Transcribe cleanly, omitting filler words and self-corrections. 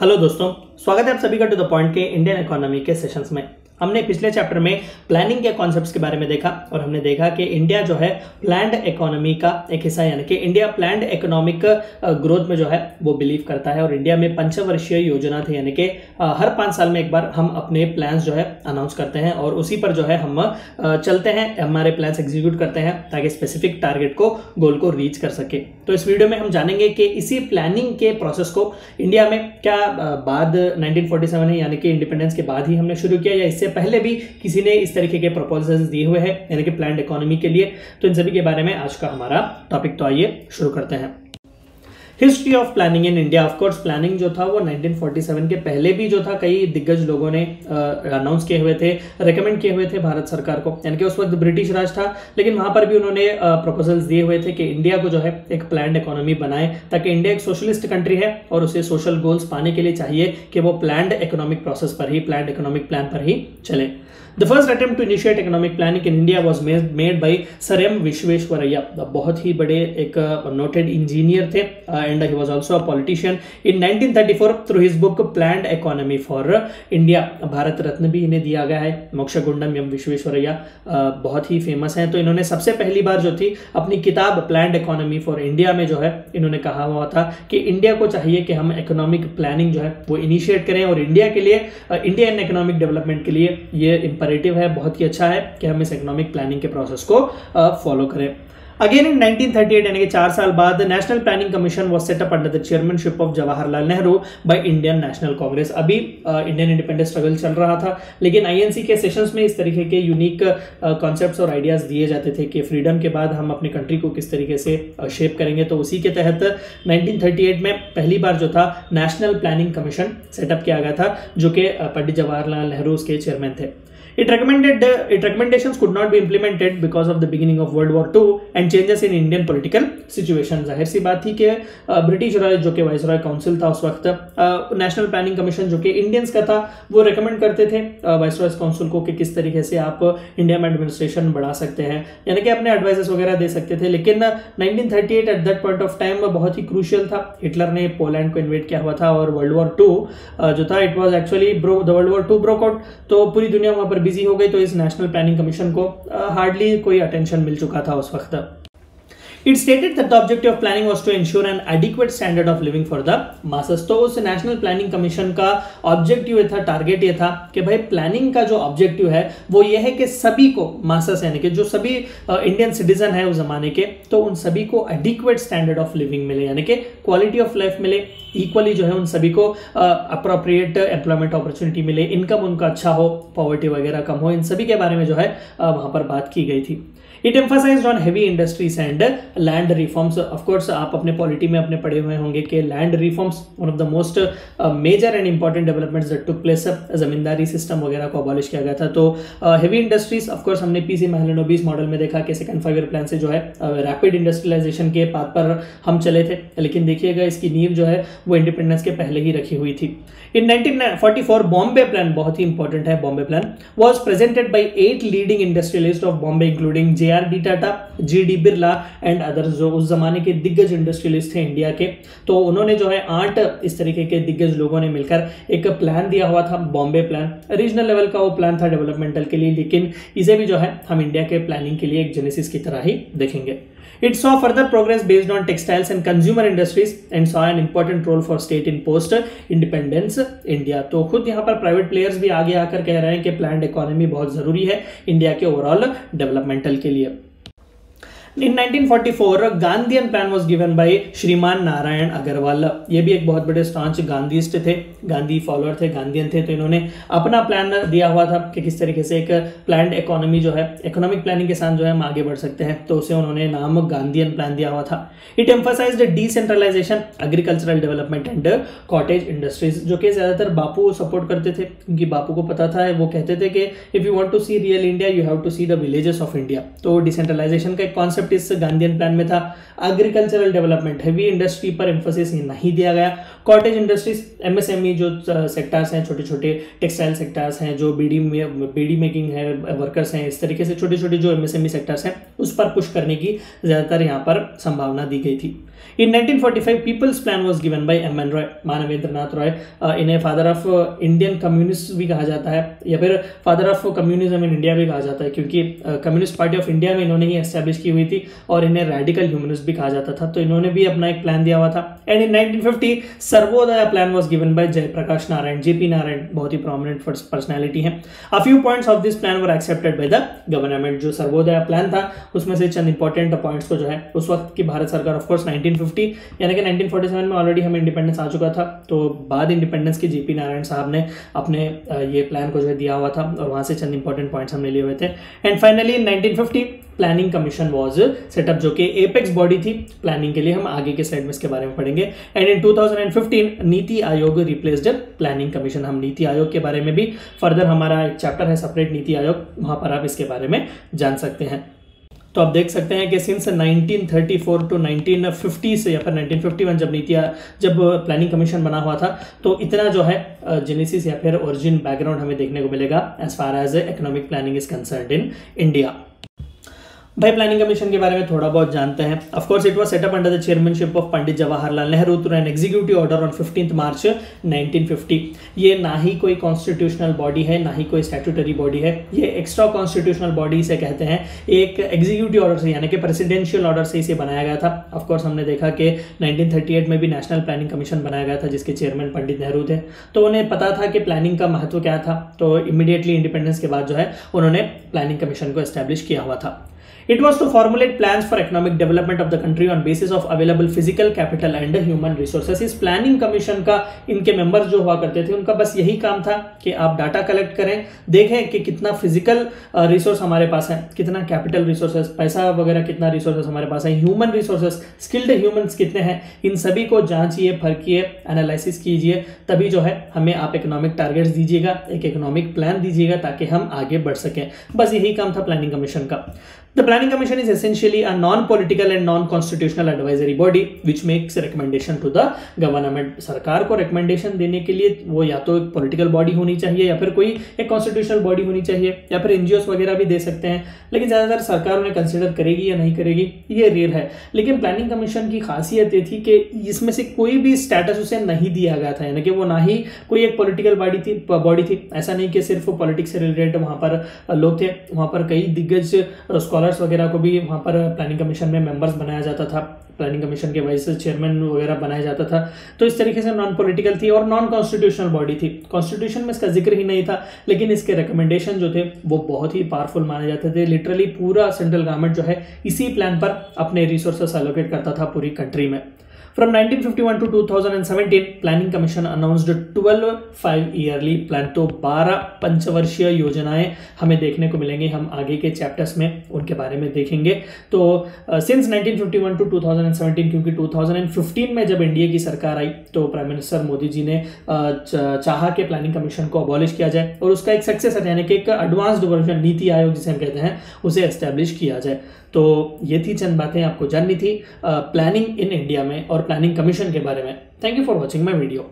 Hello दोस्तों, स्वागत है आप सभी का टू द पॉइंट के इंडियन इकोनॉमी के सेशंस में। हमने पिछले चैप्टर में प्लानिंग के कॉन्सेप्ट्स के बारे में देखा और हमने देखा कि इंडिया जो है प्लान्ड इकोनॉमी का एक हिस्सा, यानी कि इंडिया प्लान्ड इकोनॉमिक ग्रोथ में जो है वो बिलीव करता है। और इंडिया में पंचवर्षीय योजना थी, यानी कि हर 5 साल में एक बार हम अपने प्लान्स जो है अनाउंस करते हैं और उसी पर जो है हम चलते हैं, हमारे प्लान्स एग्जीक्यूट करते हैं ताकि स्पेसिफिक टारगेट को, गोल को रीच कर सके। तो इस वीडियो में हम जानेंगे कि इसी प्लानिंग के प्रोसेस को इंडिया में क्या बाद 1947 है, यानी कि इंडिपेंडेंस के बाद ही हमने शुरू किया, या इससे पहले भी किसी ने इस तरीके के प्रपोजल्स दिए हुए हैं, यानी कि प्लान्ड इकोनॉमी के लिए। तो इन सभी के बारे में आज का हमारा टॉपिक, तो आइए शुरू करते हैं। History of planning in India. Of course planning जो था वो 1947 के पहले भी जो था कई दिग्गज लोगों ने अनाउंस किए हुए थे, रेकमेंड किए हुए थे भारत सरकार को, यानी कि उस वक्त ब्रिटिश राज था, लेकिन वहां पर भी उन्होंने प्रपोजल्स दिए हुए थे कि इंडिया को जो है एक प्लान्ड इकोनॉमी बनाए, ताकि इंडिया एक सोशलिस्ट कंट्री है और उसे सोशल गोल्स पाने के लिए चाहिए कि वो प्लान्ड इकोनॉमिक प्रोसेस पर ही, प्लान्ड इकोनॉमिक प्लान पर ही चले। The first attempt to initiate economic planning in India was made by Sir M. Visvesvaraya, बहुत ही बड़े एक noted engineer थे, and he was also a politician. In 1934 through his book Planned Economy for India, Bharat Ratna भी इन्हें दिया गया है, Mokshagundam M Visvesvaraya बहुत ही फेमस हैं। तो इन्होंने सबसे पहली बार जो थी अपनी किताब प्लान्ड इकोनॉमी फॉर इंडिया में जो है इन्होंने कहा हुआ था कि इंडिया को चाहिए कि हम इकोनॉमिक प्लानिंग जो है वो इनिशिएट करें, और इंडिया के लिए, इंडियन इकोनॉमिक डेवलपमेंट के लिए ये इंपरेटिव है, बहुत ही अच्छा है कि हम इस इकोनॉमिक प्लानिंग के प्रोसेस को फॉलो करें। अगेन इन 1938, यानी कि 4 साल बाद, national planning commission was set up under the chairmanship of Jawaharlal Nehru by Indian national Congress. अभी इंडियन इंडिपेंडेंस स्ट्रगल चल रहा था, लेकिन आईएनसी के सेशंस में इस तरीके के यूनिक कॉन्सेप्ट्स और आइडियाज दिए जाते थे कि फ्रीडम के बाद हम अपनी कंट्री को किस तरीके से शेप करेंगे। तो उसी के तहत 1938 में पहली बार जो था नेशनल प्लानिंग कमीशन सेटअप किया गया था, जो कि पंडित जवाहरलाल नेहरू उसके चेयरमैन थे। Its recommendations could not be implemented because of the beginning of World War II and changes in Indian political situation। जाहिर सी बात थी कि ब्रिटिश राज जो कि वाइसरॉय काउंसिल था उस वक्त, नेशनल प्लानिंग कमीशन जो कि इंडियंस का था, वो रेकमेंड करते थे वाइसरॉय काउंसिल को कि किस तरीके से आप इंडिया में एडमिनिस्ट्रेशन बढ़ा सकते हैं, यानी कि अपने एडवाइजेस वगैरह दे सकते थे। लेकिन 1938 at that point of time बहुत ही क्रूशियल था। हिटलर ने पोलैंड को इन्वेड किया हुआ था और वर्ल्ड वॉर 2 जो था, it was actually the world war 2 broke out, तो पूरी दुनिया वहां पर बिजी हो गई। तो इस नेशनल प्लानिंग कमीशन को हार्डली कोई अटेंशन मिल चुका था उस वक्त। It stated that the objective of planning was to ensure an adequate standard of living for the masses। तो उस नेशनल प्लानिंग कमीशन का ऑब्जेक्टिव ये था, टारगेट ये था कि भाई प्लानिंग का जो ऑब्जेक्टिव है वो ये है कि सभी को, मासेस यानी कि जो सभी इंडियन सिटीजन है उस जमाने के, तो उन सभी को एडिक्वेट स्टैंडर्ड ऑफ लिविंग मिले, यानी कि क्वालिटी ऑफ लाइफ मिले, इक्वली जो है उन सभी को अप्रोप्रिएट एम्प्लॉयमेंट अपॉर्चुनिटी मिले, इनकम उनका अच्छा हो, पॉवर्टी वगैरह कम हो, इन सभी के बारे में जो है वहां पर बात की गई थी। It emphasized on heavy industries and land reforms। Of course, आप अपने पॉलिटी में अपने पढ़े हुए होंगे कि land reforms one of the most major and important developments that took place. Zamindari system वगैरह को अबॉलिश किया गया था। तो हेवी इंडस्ट्रीज, ऑफ कोर्स हमने पीसी महलनोबिस मॉडल में देखा कि सेकंड 5 ईयर प्लान से जो है रैपिड इंडस्ट्रियलाइजेशन के पाथ पर हम चले थे, लेकिन देखिएगा इसकी नींव जो है वो इंडिपेंडेंस के पहले ही रखी हुई थी। इन 1944 बॉम्बे प्लान, बहुत ही इंपॉर्टेंट है Bombay plan, was presented by 8 leading industrialist of Bombay including JRD Tata, GD Birla and others, जो उस जमाने के दिग्गज इंडस्ट्रियलिस्ट थे इंडिया के। तो उन्होंने जो है 8 इस तरीके के दिग्गज लोगों ने मिलकर एक प्लान दिया हुआ था, बॉम्बे प्लान। रीजनल लेवल का वो प्लान था डेवलपमेंटल के लिए, लेकिन इसे भी जो है हम इंडिया के प्लानिंग के लिए एक जेनेसिस की तरह ही देखेंगे। It saw further progress based on textiles and consumer industries and saw an important role for state in post independence India। तो खुद यहाँ पर प्राइवेट प्लेयर्स भी आगे आकर कह रहे हैं कि प्लान्ड इकोनॉमी बहुत जरूरी है इंडिया के ओवरऑल डेवलपमेंटल के लिए। In 1944 Gandhian plan was given by श्रीमान नारायण अग्रवाल। ये भी एक बहुत बड़े स्टांच गांधीस्ट थे, गांधी फॉलोअर थे, गांधीयन थे। तो इन्होंने अपना प्लान दिया हुआ था कि किस तरीके से एक प्लान्ड इकोनॉमी जो है, इकोनॉमिक प्लानिंग के साथ जो है हम आगे बढ़ सकते हैं, तो उसे उन्होंने नाम गांधीयन प्लान दिया हुआ था। It emphasised decentralisation, agricultural development and cottage industries, जो कि ज्यादातर बापू सपोर्ट करते थे, क्योंकि बापू को पता था, वो कहते थे कि if you want to see real India you have to see the villages of India. तो डिसेंट्रलाइजेशन का एक कॉन्सेप्ट कॉन्सेप्ट इस गांधीयन प्लान में था। एग्रीकल्चरल डेवलपमेंट, हेवी इंडस्ट्री पर एम्फोसिस नहीं दिया गया। कॉटेज इंडस्ट्रीज, एमएसएमई जो सेक्टर्स हैं, छोटे छोटे टेक्सटाइल सेक्टर्स हैं, जो बीड़ी मेकिंग है, वर्कर्स हैं, इस तरीके से छोटे छोटे जो एमएसएमई सेक्टर्स हैं उस पर पुश करने की ज़्यादातर यहाँ पर संभावना दी गई थी। In 1945 people's plan was given by M N Roy, Manvendranath Roy. इन्हें फादर ऑफ इंडियन कम्युनिस्ट भी कहा जाता है या फिर father of communism in India भी कहा जाता है, क्योंकि कम्युनिस्ट पार्टी ऑफ इंडिया में इन्होंने ही एस्टैब्लिश की हुई थी और इन्हें रेडिकल ह्यूमनिस्ट भी कहा जाता था, तो इन्होंने भी अपना एक प्लान दिया हुआ था। And in 1950 Sarvodaya plan was given by Jayaprakash Narayan, JP Narayan, बहुत ही प्रोमिनेंट पर्सनैलिटी है। A few points of this plan were accepted by the government. जो सर्वोदय प्लान था उसमें से चंद इंपॉर्टेंट पॉइंट्स को जो है उस वक्त की भारत सरकार, ऑफ कोर्स 1950 यानी कि 1947 में ऑलरेडी हमें इंडिपेंडेंस आ चुका था, तो बाद इंडिपेंडेंस की जेपी नारायण साहब ने अपने ये प्लान को जो है दिया हुआ था और वहां से चंद इंपॉर्टेंट पॉइंट्स हमने लिए हुए थे। And finally in 1950 planning commission was setup, जो कि एपेक्स बॉडी थी प्लानिंग के लिए। हम आगे के स्लाइड में इसके बारे में पढ़ेंगे। And in 2015 NITI Aayog replaced planning commission. हम नीति आयोग के बारे में भी फर्दर, हमारा एक चैप्टर है सेपरेट नीति आयोग, वहां पर आप इसके बारे में जान सकते हैं। तो आप देख सकते हैं कि सिंस 1934 टू 1950 से या फिर 1951 जब प्लानिंग कमीशन बना हुआ था, तो इतना जो है जेनेसिस या फिर ओरिजिन बैकग्राउंड हमें देखने को मिलेगा as far as economic planning is concerned in India. भाई प्लानिंग कमीशन के बारे में थोड़ा बहुत जानते हैं। Of course it was set up under the chairmanship of Pandit Jawaharlal Nehru through an executive order on 15 March 1950। ये ना ही कोई कॉन्स्टिट्यूशनल बॉडी है, ना ही कोई स्टैट्यूटरी बॉडी है, ये एक्स्ट्रा कॉन्स्टिट्यूशनल बॉडी से कहते हैं। एक एग्जीक्यूटिव ऑर्डर से यानी कि प्रेसिडेंशियल ऑर्डर से इसे बनाया गया था। ऑफ कोर्स हमने देखा कि 1938 में भी नेशनल प्लानिंग कमीशन बनाया गया था जिसके चेयरमैन पंडित नेहरू थे, तो उन्हें पता था कि प्लानिंग का महत्व क्या था, तो इमीडिएटली इंडिपेंडेंस के बाद जो है उन्होंने प्लानिंग कमीशन को एस्टैब्लिश किया हुआ था। It was to formulate plans for economic development of the country on basis of available physical capital and human resources। इस प्लानिंग कमीशन का इनके मेंबर्स जो हुआ करते थे उनका बस यही काम था कि आप डाटा कलेक्ट करें, देखें कि कितना फिजिकल रिसोर्स हमारे पास है, कितना कैपिटल रिसोर्सेस, पैसा वगैरह कितना रिसोर्सेस हमारे पास है, ह्यूमन रिसोर्सेस, स्किल्ड ह्यूमंस कितने हैं, इन सभी को जांचिए, परखिए, एनालिसिस कीजिए, तभी जो है हमें आप इकोनॉमिक टारगेट्स दीजिएगा, एक इकोनॉमिक प्लान दीजिएगा ताकि हम आगे बढ़ सकें। बस यही काम था प्लानिंग कमीशन का। The Planning Commission is essentially a non-political and non-constitutional advisory body which makes recommendation to the government। सरकार को recommendation देने के लिए वो या तो एक political body होनी चाहिए या फिर कोई एक constitutional body होनी चाहिए या फिर NGOs वगैरह भी दे सकते हैं, लेकिन ज़्यादातर सरकार उन्हें कंसिडर करेगी या नहीं करेगी ये रेयर है। लेकिन प्लानिंग कमीशन की खासियत ये थी कि इसमें से कोई भी स्टेटस उसे नहीं दिया गया था, यानी कि वो ना ही कोई एक पॉलिटिकल बॉडी थी। ऐसा नहीं कि सिर्फ पॉलिटिक्स से रिलेटेड वहाँ पर लोग थे, वहाँ पर कई दिग्गज स्कॉलर्स वगैरह को भी वहाँ पर प्लानिंग कमीशन में मेंबर्स बनाया जाता था, प्लानिंग कमीशन के वाइस चेयरमैन वगैरह बनाया जाता था। तो इस तरीके से नॉन पॉलिटिकल थी और नॉन कॉन्स्टिट्यूशनल बॉडी थी। कॉन्स्टिट्यूशन में इसका जिक्र ही नहीं था, लेकिन इसके रिकमेंडेशन जो थे वो बहुत ही पावरफुल माने जाते थे। लिटरली पूरा सेंट्रल गवर्नमेंट जो है इसी प्लान पर अपने रिसोर्सेस एलोकेट करता था पूरी कंट्री में। From 1951 to 2017, planning commission announced 12 5-ईयरली प्लान। तो 12 पंचवर्षीय योजनाएं हमें देखने को मिलेंगी, हम आगे के चैप्टर्स में उनके बारे में देखेंगे। तो सिंस 1951 टू 2017, क्योंकि 2015 में जब एनडीए की सरकार आई तो प्राइम मिनिस्टर मोदी जी ने चाहा कि प्लानिंग कमीशन को अबॉलिश किया जाए और उसका एक सक्सेसर यानी कि एक एडवांस्ड वर्जन नीति आयोग जिसे हम कहते हैं उसे एस्टैब्लिश किया जाए। तो ये थी चंद बातें आपको जाननी थी प्लानिंग इन इंडिया में और प्लानिंग कमीशन के बारे में। Thank you for watching my video.